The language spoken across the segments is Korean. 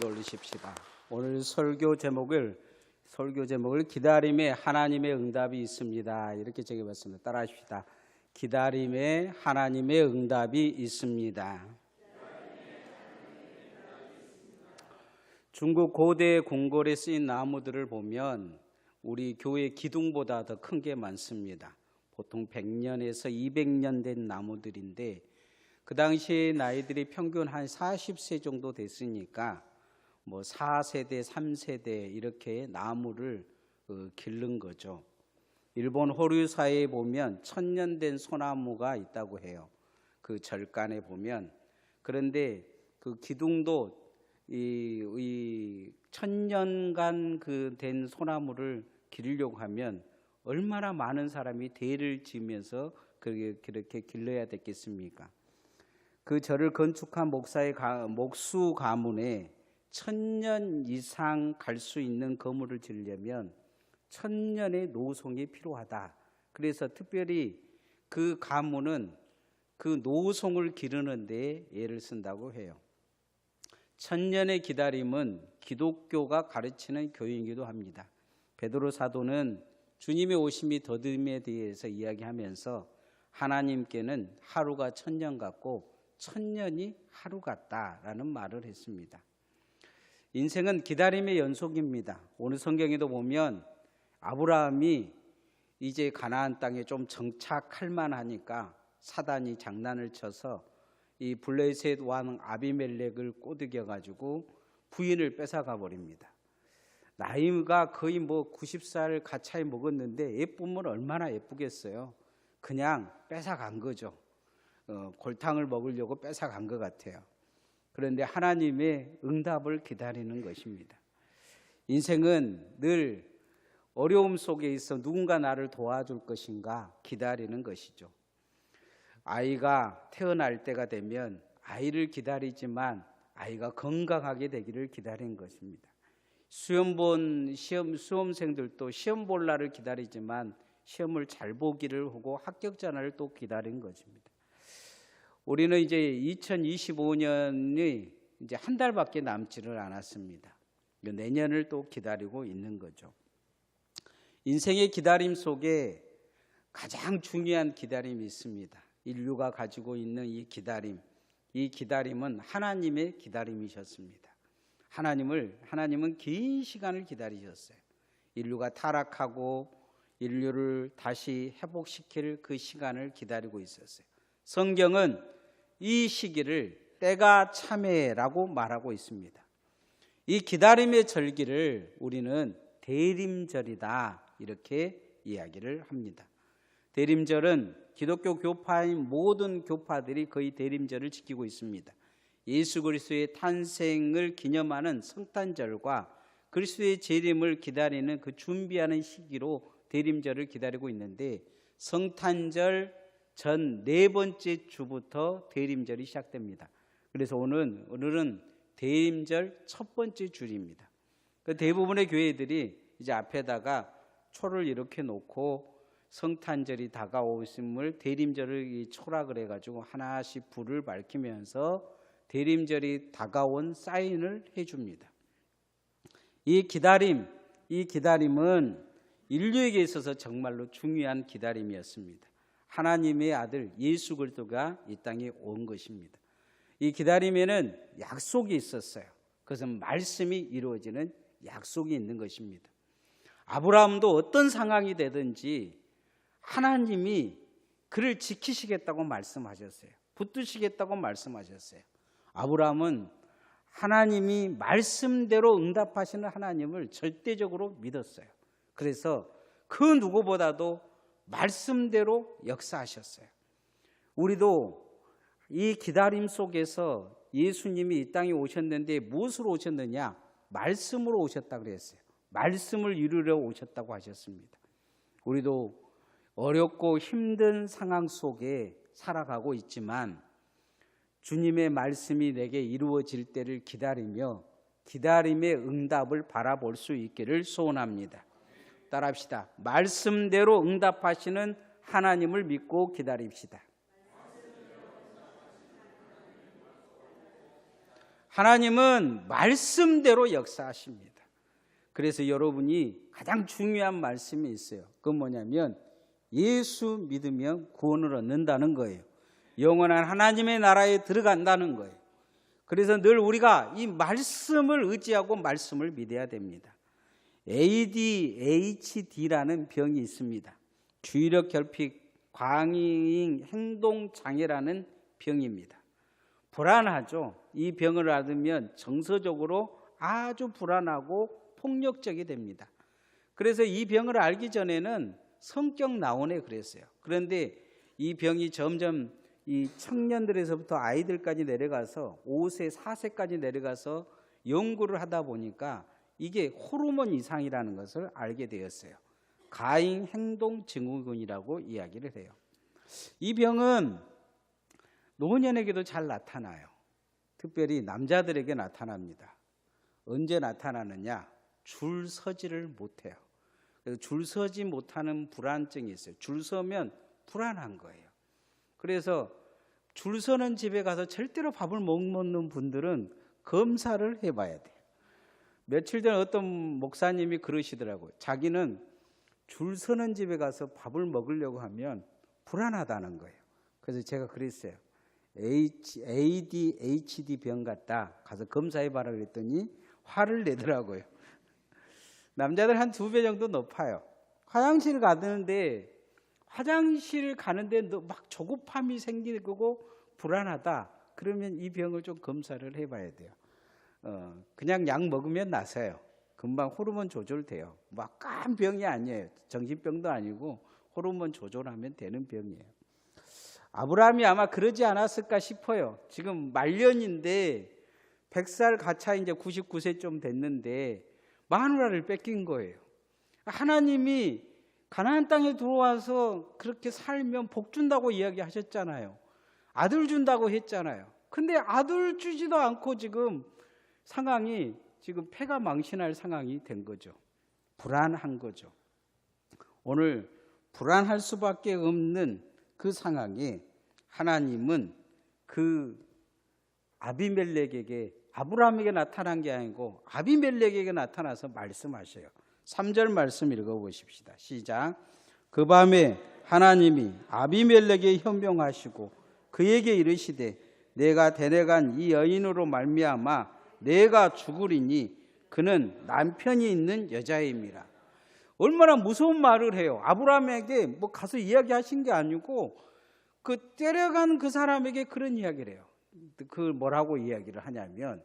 올리십시다. 오늘 설교 제목을 기다림에 하나님의 응답이 있습니다. 이렇게 적어봤습니다. 따라하십시다. 기다림에 하나님의 응답이 있습니다. 중국 고대 궁궐에 쓰인 나무들을 보면 우리 교회 기둥보다 더 큰 게 많습니다. 보통 100년에서 200년 된 나무들인데 그 당시에 나이들이 평균 한 40세 정도 됐으니까 4세대, 3세대 이렇게 나무를 기른 거죠. 일본 호류사에 보면 1000년 된 소나무가 있다고 해요. 그 절간에 보면. 그런데 그 기둥도 이 1000년간 된 소나무를 기르려고 하면 얼마나 많은 사람이 대를 지으면서 그렇게 길러야 됐겠습니까? 그 절을 건축한 목사의 목수 가문에 1000년 이상 갈 수 있는 건물을 지으려면 1000년의 노송이 필요하다. 그래서 특별히 그 가문은 그 노송을 기르는 데 애를 쓴다고 해요. 1000년의 기다림은 기독교가 가르치는 교육이기도 합니다. 베드로 사도는 주님의 오심이 더듬에 대해서 이야기하면서 하나님께는 하루가 1000년 같고 1000년이 하루 같다라는 말을 했습니다. 인생은 기다림의 연속입니다. 오늘 성경에도 보면 아브라함이 이제 가나안 땅에 좀 정착할 만하니까 사단이 장난을 쳐서 이 블레셋 왕 아비멜렉을 꼬드겨 가지고 부인을 뺏어가 버립니다. 나이가 거의 90살 가차에 먹었는데 예쁘면 얼마나 예쁘겠어요. 그냥 뺏어간 거죠. 골탕을 먹으려고 뺏어간 것 같아요. 그런데 하나님의 응답을 기다리는 것입니다. 인생은 늘 어려움 속에 있어 누군가 나를 도와줄 것인가 기다리는 것이죠. 아이가 태어날 때가 되면 아이를 기다리지만 아이가 건강하게 되기를 기다리는 것입니다. 수험생들도 시험 볼 날을 기다리지만 시험을 잘 보기를 하고 합격 전화를 또 기다리는 것입니다. 우리는 이제 2025년이 이제 한 달밖에 남지를 않았습니다. 내년을 또 기다리고 있는 거죠. 인생의 기다림 속에 가장 중요한 기다림이 있습니다. 인류가 가지고 있는 이 기다림은 하나님의 기다림이셨습니다. 하나님은 긴 시간을 기다리셨어요. 인류가 타락하고 인류를 다시 회복시킬 그 시간을 기다리고 있었어요. 성경은 이 시기를 때가 참회라고 말하고 있습니다. 이 기다림의 절기를 우리는 대림절이다 이렇게 이야기를 합니다. 대림절은 기독교 교파인 모든 교파들이 거의 대림절을 지키고 있습니다. 예수 그리스도의 탄생을 기념하는 성탄절과 그리스도의 재림을 기다리는 그 준비하는 시기로 대림절을 기다리고 있는데 성탄절 전 4번째 주부터 대림절이 시작됩니다. 그래서 오늘은 대림절 첫 번째 주일입니다. 대부분의 교회들이 이제 앞에다가 초를 이렇게 놓고 성탄절이 다가오심을 대림절을 초락을 해가지고 하나씩 불을 밝히면서 대림절이 다가온 사인을 해줍니다. 이 기다림은 인류에게 있어서 정말로 중요한 기다림이었습니다. 하나님의 아들 예수 그리스도가 이 땅에 온 것입니다. 이 기다림에는 약속이 있었어요. 그것은 말씀이 이루어지는 약속이 있는 것입니다. 아브라함도 어떤 상황이 되든지 하나님이 그를 지키시겠다고 말씀하셨어요. 붙드시겠다고 말씀하셨어요. 아브라함은 하나님이 말씀대로 응답하시는 하나님을 절대적으로 믿었어요. 그래서 그 누구보다도 말씀대로 역사하셨어요. 우리도 이 기다림 속에서 예수님이 이 땅에 오셨는데 무엇으로 오셨느냐? 말씀으로 오셨다 그랬어요. 말씀을 이루려 오셨다고 하셨습니다. 우리도 어렵고 힘든 상황 속에 살아가고 있지만 주님의 말씀이 내게 이루어질 때를 기다리며 기다림의 응답을 바라볼 수 있기를 소원합니다. 따라합시다. 말씀대로 응답하시는 하나님을 믿고 기다립시다. 하나님은 말씀대로 역사하십니다. 그래서 여러분이 가장 중요한 말씀이 있어요. 그건 뭐냐면 예수 믿으면 구원을 얻는다는 거예요. 영원한 하나님의 나라에 들어간다는 거예요. 그래서 늘 우리가 이 말씀을 의지하고 말씀을 믿어야 됩니다. ADHD라는 병이 있습니다. 주의력 결핍 광인 행동 장애라는 병입니다. 불안하죠. 이 병을 앓으면 정서적으로 아주 불안하고 폭력적이 됩니다. 그래서 이 병을 앓기 전에는 성격 나오네 그랬어요. 그런데 이 병이 점점 이 청년들에서부터 아이들까지 내려가서 5세, 4세까지 내려가서 연구를 하다 보니까 이게 호르몬 이상이라는 것을 알게 되었어요. 가행 행동 증후군이라고 이야기를 해요. 이 병은 노년에게도 잘 나타나요. 특별히 남자들에게 나타납니다. 언제 나타나느냐? 줄 서지를 못해요. 그래서 줄 서지 못하는 불안증이 있어요. 줄 서면 불안한 거예요. 그래서 줄 서는 집에 가서 절대로 밥을 못 먹는 분들은 검사를 해봐야 돼요. 며칠 전 어떤 목사님이 그러시더라고요. 자기는 줄 서는 집에 가서 밥을 먹으려고 하면 불안하다는 거예요. 그래서 제가 그랬어요. ADHD 병 같다. 가서 검사해봐라 그랬더니 화를 내더라고요. 남자들 한 2배 정도 높아요. 화장실 가는데 막 조급함이 생기고 불안하다. 그러면 이 병을 좀 검사를 해봐야 돼요. 그냥 약 먹으면 나서요. 금방 호르몬 조절돼요. 막간 병이 아니에요. 정신병도 아니고 호르몬 조절하면 되는 병이에요. 아브라함이 아마 그러지 않았을까 싶어요. 지금 말년인데 100살 가차 이제 99세 좀 됐는데 마누라를 뺏긴 거예요. 하나님이 가나안 땅에 들어와서 그렇게 살면 복 준다고 이야기하셨잖아요. 아들 준다고 했잖아요. 근데 아들 주지도 않고 지금 상황이 지금 패가 망신할 상황이 된 거죠. 불안한 거죠. 오늘 불안할 수밖에 없는 그 상황에 하나님은 그 아비멜렉에게 아브라함에게 나타난 게 아니고 아비멜렉에게 나타나서 말씀하셔요. 3절 말씀 읽어보십시다. 시작. 그 밤에 하나님이 아비멜렉에 현명하시고 그에게 이르시되 내가 데려간 이 여인으로 말미암아 내가 죽으리니 그는 남편이 있는 여자임이라. 얼마나 무서운 말을 해요. 아브라함에게 뭐 가서 이야기하신 게 아니고 그 데려간 그 사람에게 그런 이야기를 해요. 그 뭐라고 이야기를 하냐면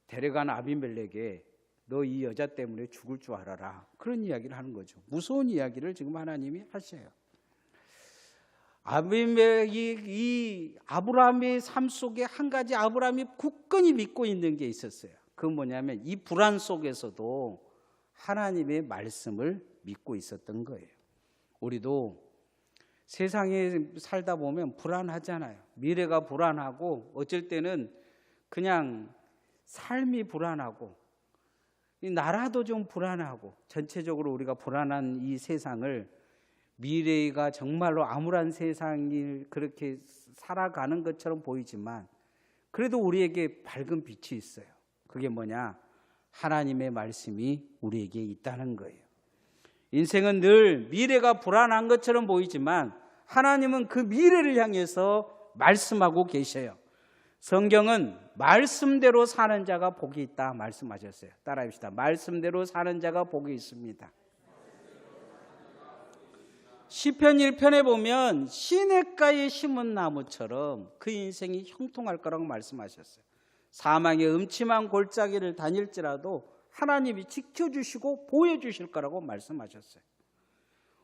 데려간 아비멜렉에 너 이 여자 때문에 죽을 줄 알아라. 그런 이야기를 하는 거죠. 무서운 이야기를 지금 하나님이 하셔요. 아비멜렉이 이 아브라함의 삶 속에 한 가지 아브라함이 굳건히 믿고 있는 게 있었어요. 그건 뭐냐면 이 불안 속에서도 하나님의 말씀을 믿고 있었던 거예요. 우리도 세상에 살다 보면 불안하잖아요. 미래가 불안하고 어쩔 때는 그냥 삶이 불안하고 이 나라도 좀 불안하고 전체적으로 우리가 불안한 이 세상을 미래가 정말로 암울한 세상이 그렇게 살아가는 것처럼 보이지만 그래도 우리에게 밝은 빛이 있어요. 그게 뭐냐? 하나님의 말씀이 우리에게 있다는 거예요. 인생은 늘 미래가 불안한 것처럼 보이지만 하나님은 그 미래를 향해서 말씀하고 계셔요. 성경은 말씀대로 사는 자가 복이 있다 말씀하셨어요. 따라합시다. 말씀대로 사는 자가 복이 있습니다. 시편 1편에 보면 시냇가에 심은 나무처럼 그 인생이 형통할 거라고 말씀하셨어요. 사망의 음침한 골짜기를 다닐지라도 하나님이 지켜주시고 보여주실 거라고 말씀하셨어요.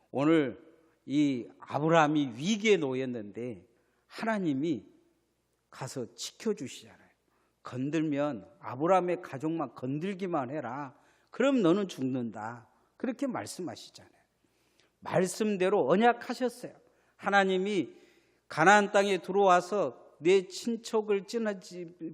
오늘 이 아브라함이 위기에 놓였는데 하나님이 가서 지켜주시잖아요. 건들면 아브라함의 가족만 건들기만 해라. 그럼 너는 죽는다. 그렇게 말씀하시잖아요. 말씀대로 언약하셨어요. 하나님이 가나안 땅에 들어와서 내 친척을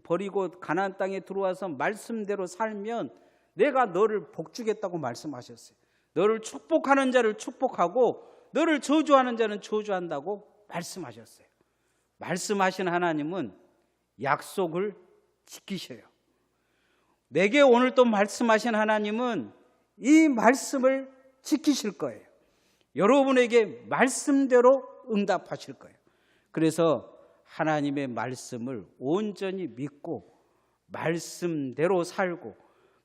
버리고 가나안 땅에 들어와서 말씀대로 살면 내가 너를 복주겠다고 말씀하셨어요. 너를 축복하는 자를 축복하고 너를 저주하는 자는 저주한다고 말씀하셨어요. 말씀하신 하나님은 약속을 지키셔요. 내게 오늘 또 말씀하신 하나님은 이 말씀을 지키실 거예요. 여러분에게 말씀대로 응답하실 거예요. 그래서 하나님의 말씀을 온전히 믿고 말씀대로 살고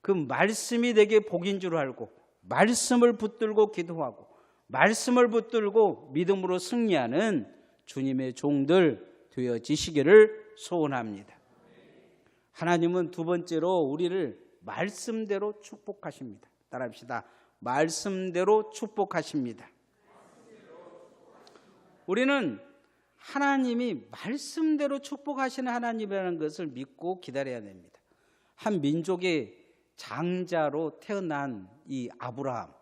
그 말씀이 내게 복인 줄 알고 말씀을 붙들고 기도하고 말씀을 붙들고 믿음으로 승리하는 주님의 종들 되어지시기를 소원합니다. 하나님은 두 번째로 우리를 말씀대로 축복하십니다. 따라합시다. 말씀대로 축복하십니다. 우리는 하나님이 말씀대로 축복하시는 하나님이라는 것을 믿고 기다려야 됩니다. 한 민족의 장자로 태어난 이 아브라함.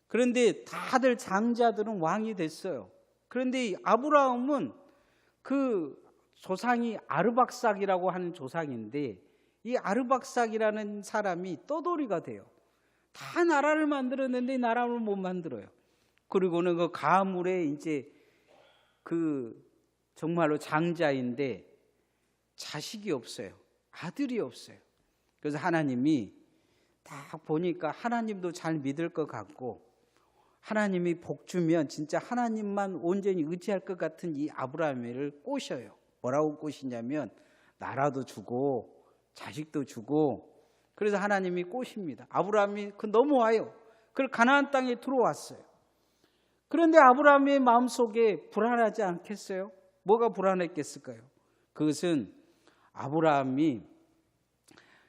그런데 다들 장자들은 왕이 됐어요. 그런데 이 아브라함은 그 조상이 아르박삭이라고 하는 조상인데 이 아르박삭이라는 사람이 떠돌이가 돼요. 다 나라를 만들었는데 나라를 못 만들어요. 그리고는 그 가물에 이제 그 정말로 장자인데 자식이 없어요. 아들이 없어요. 그래서 하나님이 딱 보니까 하나님도 잘 믿을 것 같고 하나님이 복 주면 진짜 하나님만 온전히 의지할 것 같은 이 아브라함을 꼬셔요. 뭐라고 꼬시냐면 나라도 주고 자식도 주고 그래서 하나님이 꼬십니다. 아브라함이 넘어와요. 그걸 가나안 땅에 들어왔어요. 그런데 아브라함의 마음속에 불안하지 않겠어요? 뭐가 불안했겠을까요? 그것은 아브라함이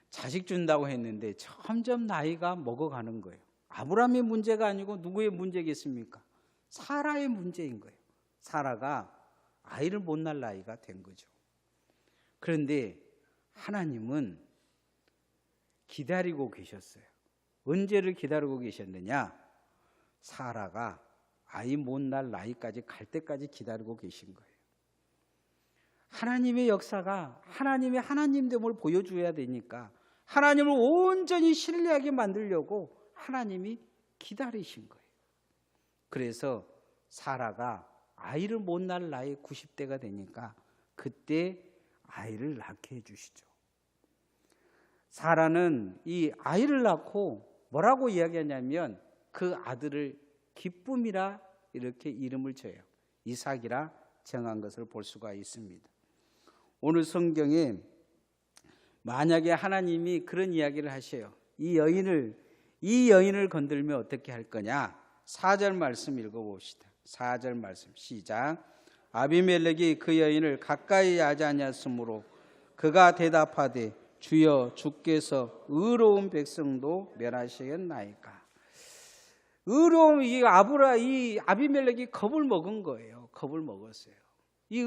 자식 준다고 했는데 점점 나이가 먹어가는 거예요. 아브라함의 문제가 아니고 누구의 문제겠습니까? 사라의 문제인 거예요. 사라가 아이를 못 낳을 나이가 된 거죠. 그런데 하나님은 기다리고 계셨어요. 언제를 기다리고 계셨느냐? 사라가 아이 못 낳을 나이까지 갈 때까지 기다리고 계신 거예요. 하나님의 역사가 하나님의 하나님됨을 보여줘야 되니까 하나님을 온전히 신뢰하게 만들려고 하나님이 기다리신 거예요. 그래서 사라가 아이를 못 낳을 나이 90대가 되니까 그때 아이를 낳게 해주시죠. 사라는 이 아이를 낳고 뭐라고 이야기하냐면 그 아들을 기쁨이라 이렇게 이름을 줘요. 이삭이라 정한 것을 볼 수가 있습니다. 오늘 성경에 만약에 하나님이 그런 이야기를 하셔요. 이 여인을 건들면 어떻게 할 거냐? 4절 말씀 읽어봅시다. 4절 말씀 시작. 아비멜렉이 그 여인을 가까이 하지 아니하였으므로 그가 대답하되 주여 주께서 의로운 백성도 멸하시겠나이까. 이 아비멜렉이 겁을 먹은 거예요. 겁을 먹었어요. 이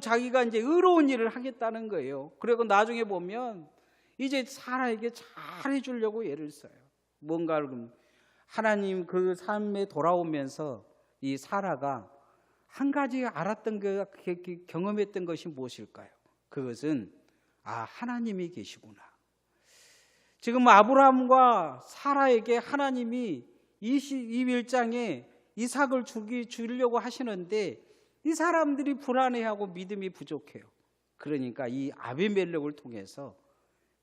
자기가 이제 의로운 일을 하겠다는 거예요. 그리고 나중에 보면 이제 사라에게 잘 해주려고 애를 써요. 뭔가를 하나님 그 삶에 돌아오면서 이 사라가 한 가지 알았던 경험했던 것이 무엇일까요? 그것은 하나님이 계시구나. 지금 아브라함과 사라에게 하나님이 21장에 이삭을 주려고 하시는데 이 사람들이 불안해하고 믿음이 부족해요. 그러니까 이 아비멜렉을 통해서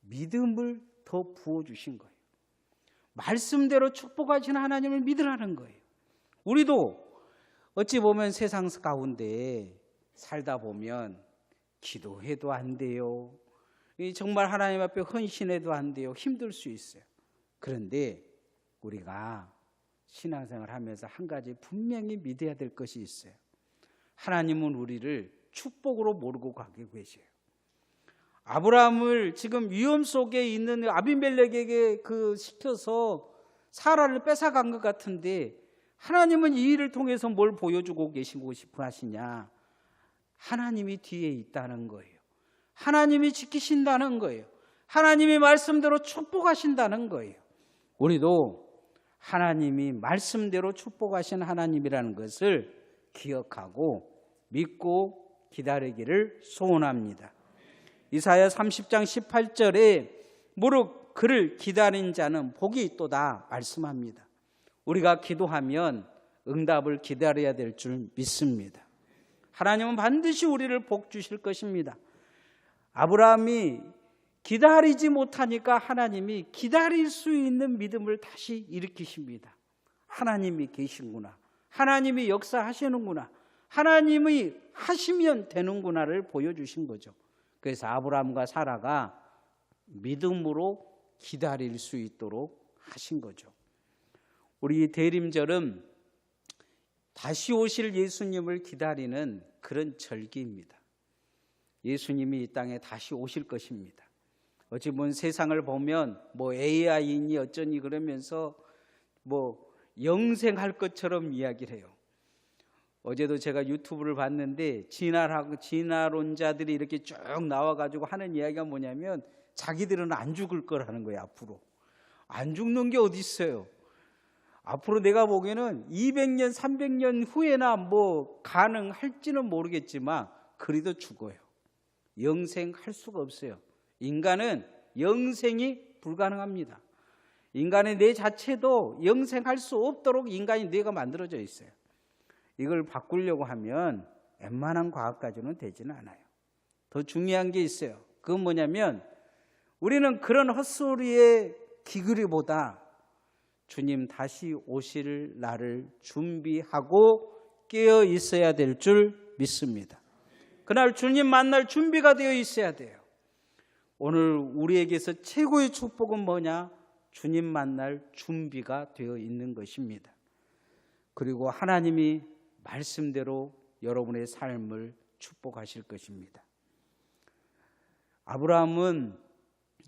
믿음을 더 부어주신 거예요. 말씀대로 축복하시는 하나님을 믿으라는 거예요. 우리도 어찌 보면 세상 가운데 살다 보면 기도해도 안 돼요. 정말 하나님 앞에 헌신해도 안 돼요. 힘들 수 있어요. 그런데 우리가 신앙생활 하면서 한 가지 분명히 믿어야 될 것이 있어요. 하나님은 우리를 축복으로 모르고 가고 계셔요. 아브라함을 지금 위험 속에 있는 아비멜렉에게 시켜서 사라를 뺏어간 것 같은데 하나님은 이 일을 통해서 뭘 보여주고 계시고 싶어 하시냐? 하나님이 뒤에 있다는 거예요. 하나님이 지키신다는 거예요. 하나님이 말씀대로 축복하신다는 거예요. 우리도 하나님이 말씀대로 축복하신 하나님이라는 것을 기억하고 믿고 기다리기를 소원합니다. 이사야 30장 18절에 무릇 그를 기다린 자는 복이 있도다 말씀합니다. 우리가 기도하면 응답을 기다려야 될 줄 믿습니다. 하나님은 반드시 우리를 복 주실 것입니다. 아브라함이 기다리지 못하니까 하나님이 기다릴 수 있는 믿음을 다시 일으키십니다. 하나님이 계신구나, 하나님이 역사하시는구나, 하나님이 하시면 되는구나를 보여주신 거죠. 그래서 아브라함과 사라가 믿음으로 기다릴 수 있도록 하신 거죠. 우리 대림절은 다시 오실 예수님을 기다리는 그런 절기입니다. 예수님이 이 땅에 다시 오실 것입니다. 어찌 보면 세상을 보면 뭐 AI니 어쩌니 그러면서 뭐 영생할 것처럼 이야기를 해요. 어제도 제가 유튜브를 봤는데 진화론자들이 이렇게 쭉 나와가지고 하는 이야기가 뭐냐면 자기들은 안 죽을 거라는 거예요. 앞으로 안 죽는 게 어디 있어요. 앞으로 내가 보기에는 200년 300년 후에나 뭐 가능할지는 모르겠지만 그래도 죽어요. 영생할 수가 없어요. 인간은 영생이 불가능합니다. 인간의 뇌 자체도 영생할 수 없도록 인간의 뇌가 만들어져 있어요. 이걸 바꾸려고 하면 웬만한 과학까지는 되지는 않아요. 더 중요한 게 있어요. 그건 뭐냐면 우리는 그런 헛소리에 기그리보다 주님 다시 오실 날을 준비하고 깨어 있어야 될 줄 믿습니다. 그날 주님 만날 준비가 되어 있어야 돼요. 오늘 우리에게서 최고의 축복은 뭐냐? 주님 만날 준비가 되어 있는 것입니다. 그리고 하나님이 말씀대로 여러분의 삶을 축복하실 것입니다. 아브라함은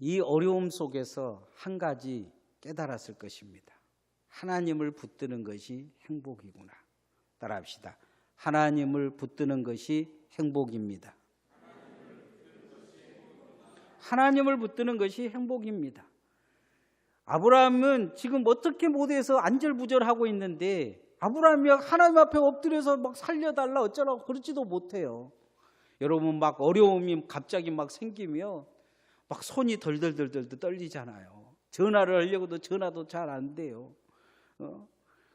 이 어려움 속에서 한 가지 깨달았을 것입니다. 하나님을 붙드는 것이 행복이구나. 따라합시다. 하나님을 붙드는 것이 행복입니다. 하나님을 붙드는 것이 행복입니다. 아브라함은 지금 어떻게 못해서 안절부절하고 있는데 아브라함이 하나님 앞에 엎드려서 막 살려달라 어쩌라고 그러지도 못해요. 여러분 막 어려움이 갑자기 막 생기면 막 손이 덜덜덜덜 떨리잖아요. 전화를 하려고도 전화도 잘 안 돼요.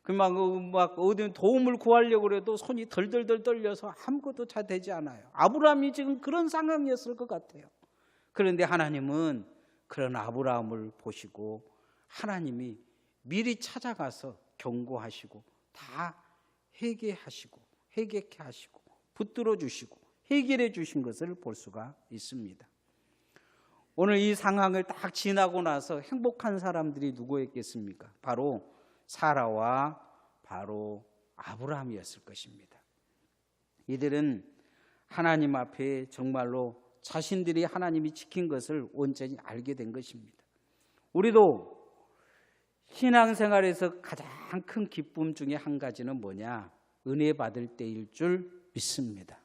막 어디 도움을 구하려고 해도 손이 덜덜덜 떨려서 아무것도 잘 되지 않아요. 아브라함이 지금 그런 상황이었을 것 같아요. 그런데 하나님은 그런 아브라함을 보시고 하나님이 미리 찾아가서 경고하시고 다 회개케 하시고 붙들어 주시고 해결해 주신 것을 볼 수가 있습니다. 오늘 이 상황을 딱 지나고 나서 행복한 사람들이 누구였겠습니까? 바로 사라와 바로 아브라함이었을 것입니다. 이들은 하나님 앞에 정말로 자신들이 하나님이 지킨 것을 온전히 알게 된 것입니다. 우리도 신앙생활에서 가장 큰 기쁨 중에 한 가지는 뭐냐? 은혜 받을 때일 줄 믿습니다.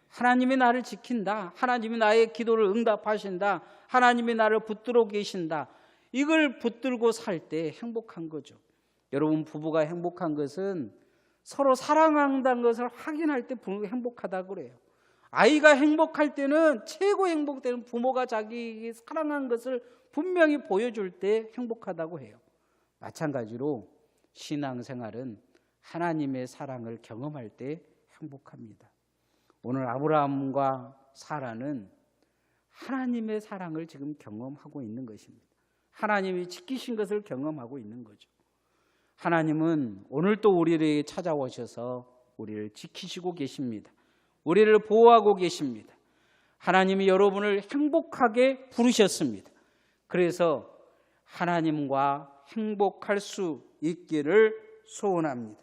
하나님이 나를 지킨다. 하나님이 나의 기도를 응답하신다. 하나님이 나를 붙들어 계신다. 이걸 붙들고 살 때 행복한 거죠. 여러분 부부가 행복한 것은 서로 사랑한다는 것을 확인할 때 행복하다고 그래요. 아이가 행복할 때는 최고 행복되는 부모가 자기 사랑한 것을 분명히 보여줄 때 행복하다고 해요. 마찬가지로 신앙생활은 하나님의 사랑을 경험할 때 행복합니다. 오늘 아브라함과 사라는 하나님의 사랑을 지금 경험하고 있는 것입니다. 하나님이 지키신 것을 경험하고 있는 거죠. 하나님은 오늘 또 우리에게 찾아오셔서 우리를 지키시고 계십니다. 우리를 보호하고 계십니다. 하나님이 여러분을 행복하게 부르셨습니다. 그래서 하나님과 행복할 수 있기를 소원합니다.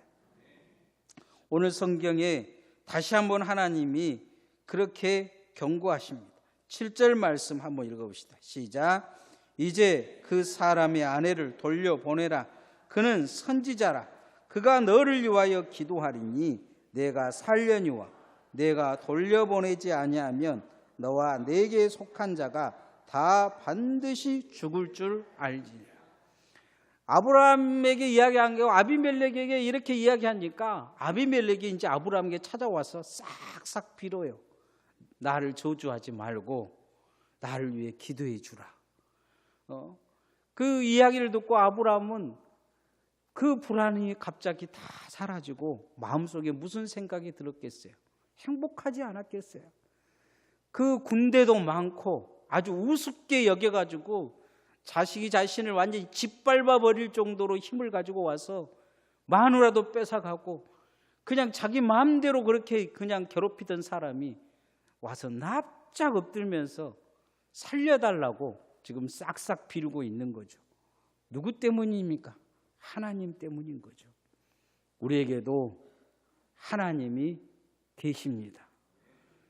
오늘 성경에 다시 한번 하나님이 그렇게 경고하십니다. 7절 말씀 한번 읽어봅시다. 시작. 이제 그 사람의 아내를 돌려보내라. 그는 선지자라. 그가 너를 위하여 기도하리니 내가 살려니와 내가 돌려보내지 아니하면 너와 내게 속한 자가 다 반드시 죽을 줄 알지니라. 아브라함에게 이야기한 게 아비멜렉에게 이렇게 이야기하니까 아비멜렉이 이제 아브라함에게 찾아와서 싹싹 빌어요. 나를 저주하지 말고 나를 위해 기도해 주라. 그 이야기를 듣고 아브라함은 그 불안이 갑자기 다 사라지고 마음속에 무슨 생각이 들었겠어요? 행복하지 않았겠어요? 그 군대도 많고 아주 우습게 여겨가지고 자식이 자신을 완전히 짓밟아 버릴 정도로 힘을 가지고 와서 마누라도 뺏어가고 그냥 자기 마음대로 그렇게 그냥 괴롭히던 사람이 와서 납작 엎들면서 살려달라고 지금 싹싹 빌고 있는 거죠. 누구 때문입니까? 하나님 때문인 거죠. 우리에게도 하나님이 계십니다.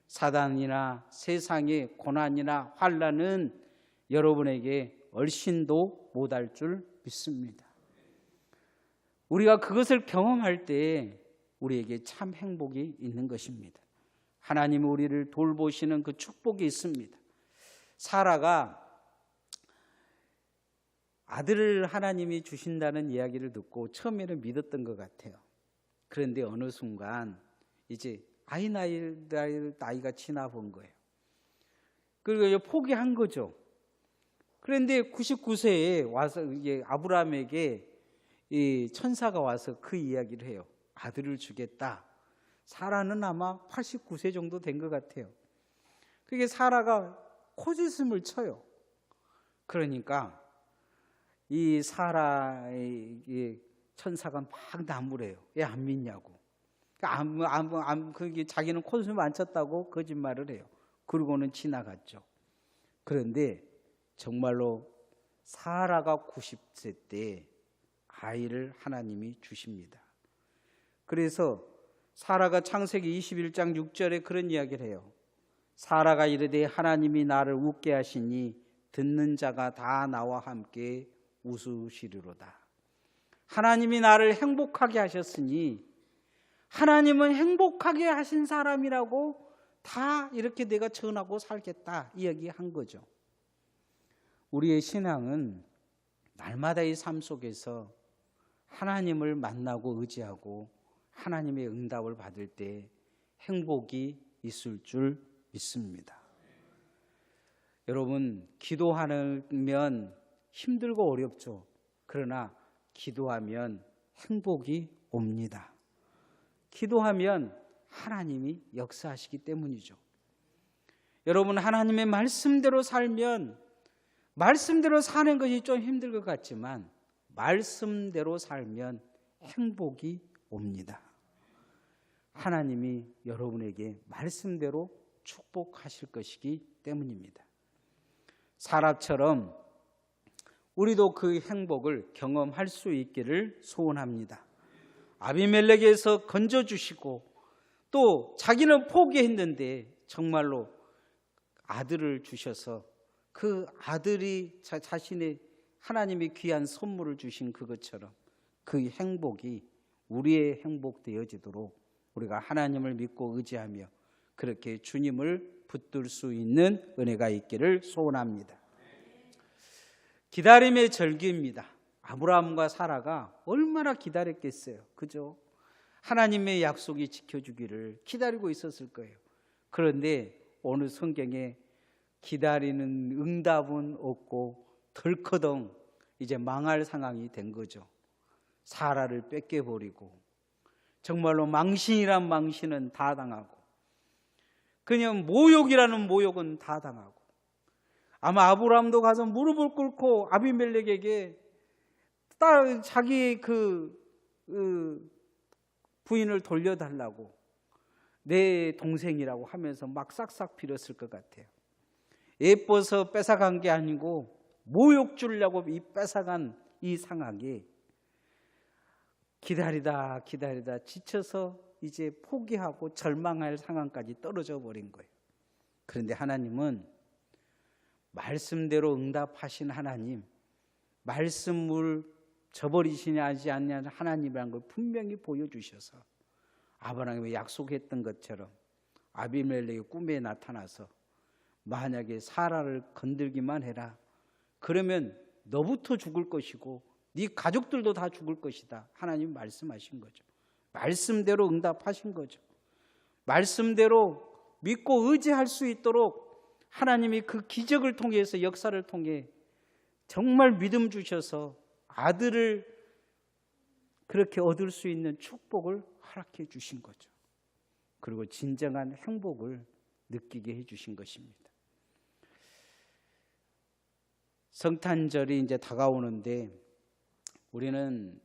사단이나 세상의 고난이나 환난은 여러분에게 얼씬도 못할 줄 믿습니다. 우리가 그것을 경험할 때 우리에게 참 행복이 있는 것입니다. 하나님이 우리를 돌보시는 그 축복이 있습니다. 사라가 아들을 하나님이 주신다는 이야기를 듣고 처음에는 믿었던 것 같아요. 그런데 어느 순간 이제 나이가 지나 본 거예요. 그리고 포기한 거죠. 그런데 99세에 와서 이게 아브라함에게 이 천사가 와서 그 이야기를 해요. 아들을 주겠다. 사라는 아마 89세 정도 된 것 같아요. 그게 사라가 코짓음을 쳐요. 그러니까 이 사라의 천사가 막 나무래요. 왜 안 믿냐고. 그게 자기는 코짓음 안 쳤다고 거짓말을 해요. 그러고는 지나갔죠. 그런데 정말로 사라가 90세 때 아이를 하나님이 주십니다. 그래서 사라가 창세기 21장 6절에 그런 이야기를 해요. 사라가 이르되 하나님이 나를 웃게 하시니 듣는 자가 다 나와 함께 웃으시리로다. 하나님이 나를 행복하게 하셨으니 하나님은 행복하게 하신 사람이라고 다 이렇게 내가 전하고 살겠다 이야기한 거죠. 우리의 신앙은 날마다의 삶 속에서 하나님을 만나고 의지하고 하나님의 응답을 받을 때 행복이 있을 줄 믿습니다. 여러분, 기도하면 힘들고 어렵죠. 그러나 기도하면 행복이 옵니다. 기도하면 하나님이 역사하시기 때문이죠. 여러분, 하나님의 말씀대로 살면 말씀대로 사는 것이 좀 힘들 것 같지만 말씀대로 살면 행복이 옵니다. 하나님이 여러분에게 말씀대로 축복하실 것이기 때문입니다. 사라처럼 우리도 그 행복을 경험할 수 있기를 소원합니다. 아비멜렉에서 건져주시고 또 자기는 포기했는데 정말로 아들을 주셔서 그 아들이 자신의 하나님이 귀한 선물을 주신 그것처럼 그 행복이 우리의 행복 되어지도록 우리가 하나님을 믿고 의지하며 그렇게 주님을 붙들 수 있는 은혜가 있기를 소원합니다. 기다림의 절기입니다. 아브라함과 사라가 얼마나 기다렸겠어요. 그죠? 하나님의 약속이 지켜주기를 기다리고 있었을 거예요. 그런데 오늘 성경에 기다리는 응답은 없고 덜커덩 이제 망할 상황이 된 거죠. 사라를 뺏겨버리고 정말로 망신이란 망신은 다 당하고 그냥 모욕이라는 모욕은 다 당하고 아마 아브라함도 가서 무릎을 꿇고 아비멜렉에게 자기 부인을 돌려달라고 내 동생이라고 하면서 막 싹싹 빌었을 것 같아요. 예뻐서 뺏어간 게 아니고 모욕 주려고 뺏어간 이 상황에 기다리다 지쳐서 이제 포기하고 절망할 상황까지 떨어져 버린 거예요. 그런데 하나님은 말씀대로 응답하신 하나님, 말씀을 저버리시지 않냐는 하나님이라는 걸 분명히 보여주셔서 아브라함이 약속했던 것처럼 아비멜렉의 꿈에 나타나서 만약에 사라를 건들기만 해라. 그러면 너부터 죽을 것이고 네 가족들도 다 죽을 것이다. 하나님 말씀하신 거죠. 말씀대로 응답하신 거죠. 말씀대로 믿고 의지할 수 있도록 하나님이 그 기적을 통해서 역사를 통해 정말 믿음 주셔서 아들을 그렇게 얻을 수 있는 축복을 허락해 주신 거죠. 그리고 진정한 행복을 느끼게 해 주신 것입니다. 성탄절이 이제 다가오는데 우리는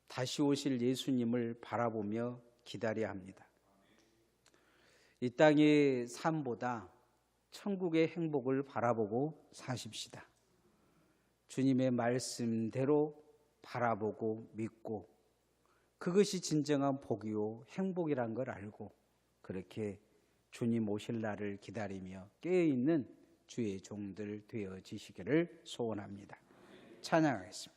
다시 오실 예수님을 바라보며 기다려야 합니다. 이 땅의 삶보다 천국의 행복을 바라보고 사십시다. 주님의 말씀대로 바라보고 믿고 그것이 진정한 복이요 행복이란 걸 알고 그렇게 주님 오실 날을 기다리며 깨어있는 주의 종들 되어지시기를 소원합니다. 찬양하겠습니다.